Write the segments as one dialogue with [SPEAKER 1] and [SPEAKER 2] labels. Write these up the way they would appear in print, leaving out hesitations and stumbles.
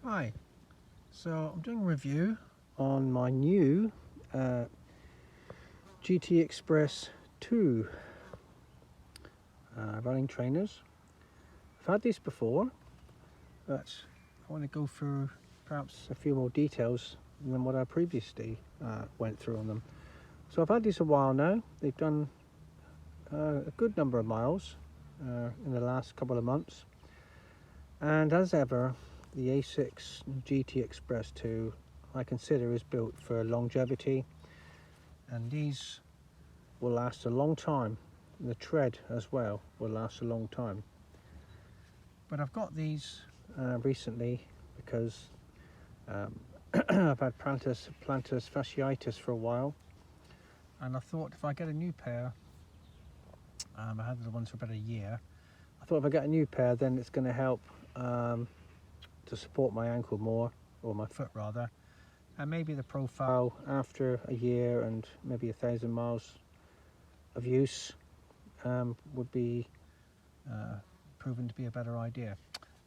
[SPEAKER 1] Hi, so I'm doing a review on my new GT Xpress 2 running trainers. I've had these before, but I want to go through perhaps a few more details than what I previously went through on them. So I've had these a while now. They've done a good number of miles in the last couple of months, and as ever, the A6 GT Xpress 2 I consider is built for longevity, and these will last a long time. The tread as well will last a long time. But I've got these recently because I've had plantar fasciitis for a while, and I thought if I get a new pair, I had the ones for about a year, I thought if I get a new pair then it's going to help to support my ankle more, or my foot rather, and maybe the profile after a year and maybe 1,000 miles of use would be proven to be a better idea.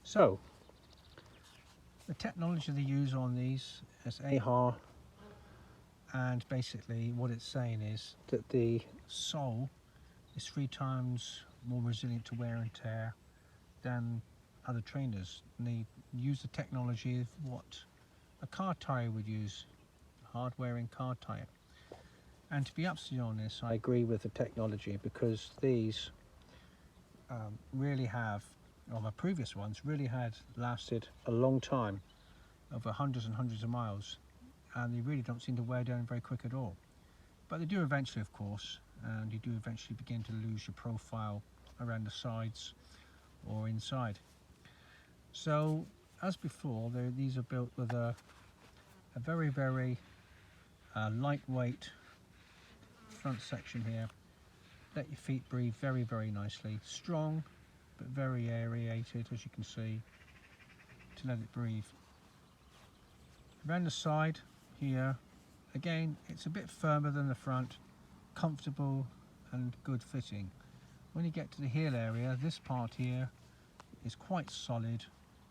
[SPEAKER 1] So the technology they use on these is AHR, and basically what it's saying is that the sole is 3 times more resilient to wear and tear than other trainers. And they use the technology of what a car tyre would use, a hard wearing car tyre. And to be absolutely honest, I agree with the technology, because these really have, or my previous ones really had lasted a long time, over hundreds and hundreds of miles, and they really don't seem to wear down very quick at all. But they do eventually, of course, and you do eventually begin to lose your profile around the sides or inside. So as before, these are built with a very lightweight front section here. Let your feet breathe very nicely, strong but very aerated, as you can see, to let it breathe. Around the side here, again, it's a bit firmer than the front, comfortable and good fitting. When you get to the heel area, this part here is quite solid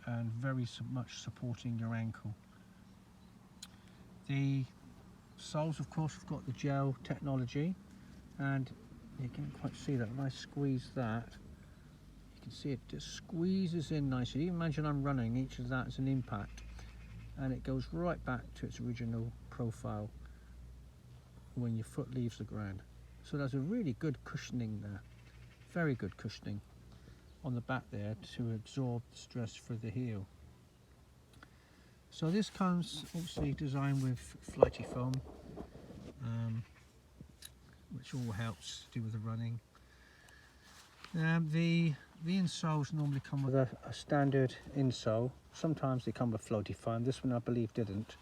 [SPEAKER 1] and very much supporting your ankle. The soles, of course, have got the gel technology, and you can't quite see that. When I squeeze that, you can see it just squeezes in nicely. You imagine I'm running, each of that is an impact, and it goes right back to its original profile when your foot leaves the ground. So there's a really good cushioning there, very good cushioning on the back there to absorb the stress for the heel. So this comes obviously designed with flighty foam, which all helps to do with the running. The insoles normally come with a standard insole. Sometimes they come with floaty foam. This one I believe didn't.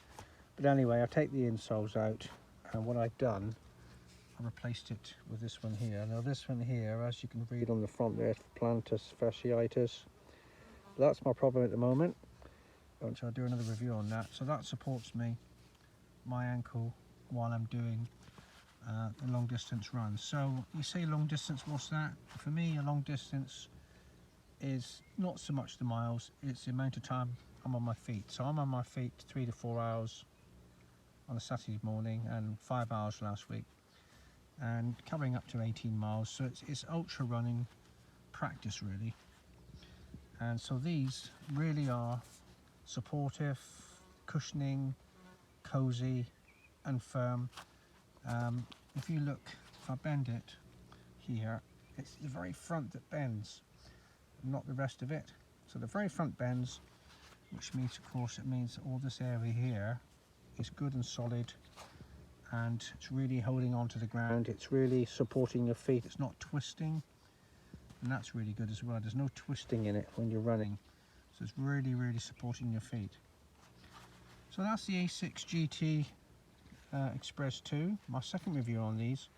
[SPEAKER 1] But anyway, I take the insoles out, and what I've done, I replaced it with this one here. Now this one here, as you can read on the front there, plantar fasciitis. That's my problem at the moment, which I'll do another review on that. So that supports my ankle while I'm doing the long distance runs. So you say long distance, what's that? For me, a long distance is not so much the miles, it's the amount of time I'm on my feet. So I'm on my feet 3 to 4 hours on a Saturday morning and 5 hours last week, and covering up to 18 miles. So it's ultra running practice really. And so these really are supportive, cushioning, cozy and firm. If you look, if I bend it here, it's the very front that bends, not the rest of it. So the very front bends, which means, of course, it means that all this area here is good and solid, and it's really holding on to the ground. It's really supporting your feet. It's not twisting, and that's really good as well. There's no twisting in it when you're running, so it's really supporting your feet. So that's the A6 GT Xpress 2, my second review on these,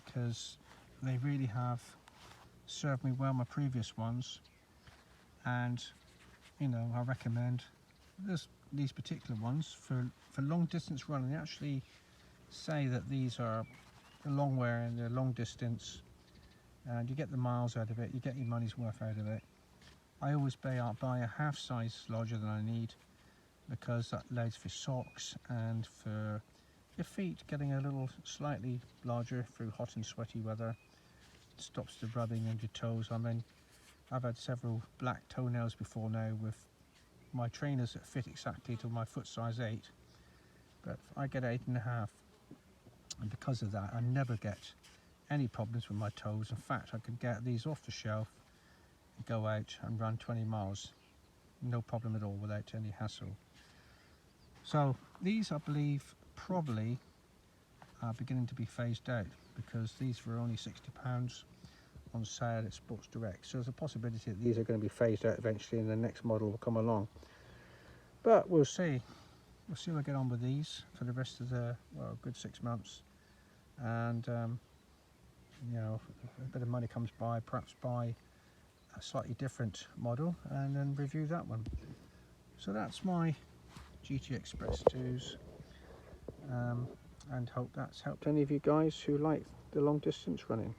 [SPEAKER 1] because they really have served me well, my previous ones, and you know, I recommend these particular ones for long distance running. They actually say that these are a long wear and they're long distance, and you get the miles out of it, you get your money's worth out of it. I always buy a half size larger than I need, because that allows for socks and for your feet getting a little slightly larger through hot and sweaty weather. It stops the rubbing of your toes. I mean, I've had several black toenails before now with my trainers that fit exactly to my foot size 8, but I get 8.5, and because of that I never get any problems with my toes. In fact, I could get these off the shelf and go out and run 20 miles, no problem at all, without any hassle. So these, I believe, probably are beginning to be phased out, because these were only £60 on sale at Sports Direct. So there's a possibility that these are going to be phased out eventually and the next model will come along. But we'll see. We'll see how I get on with these for the rest of the, well, good 6 months. And you know, a bit of money comes by, perhaps buy a slightly different model and then review that one. So that's my GT Xpress 2s, and hope that's helped any of you guys who like the long distance running.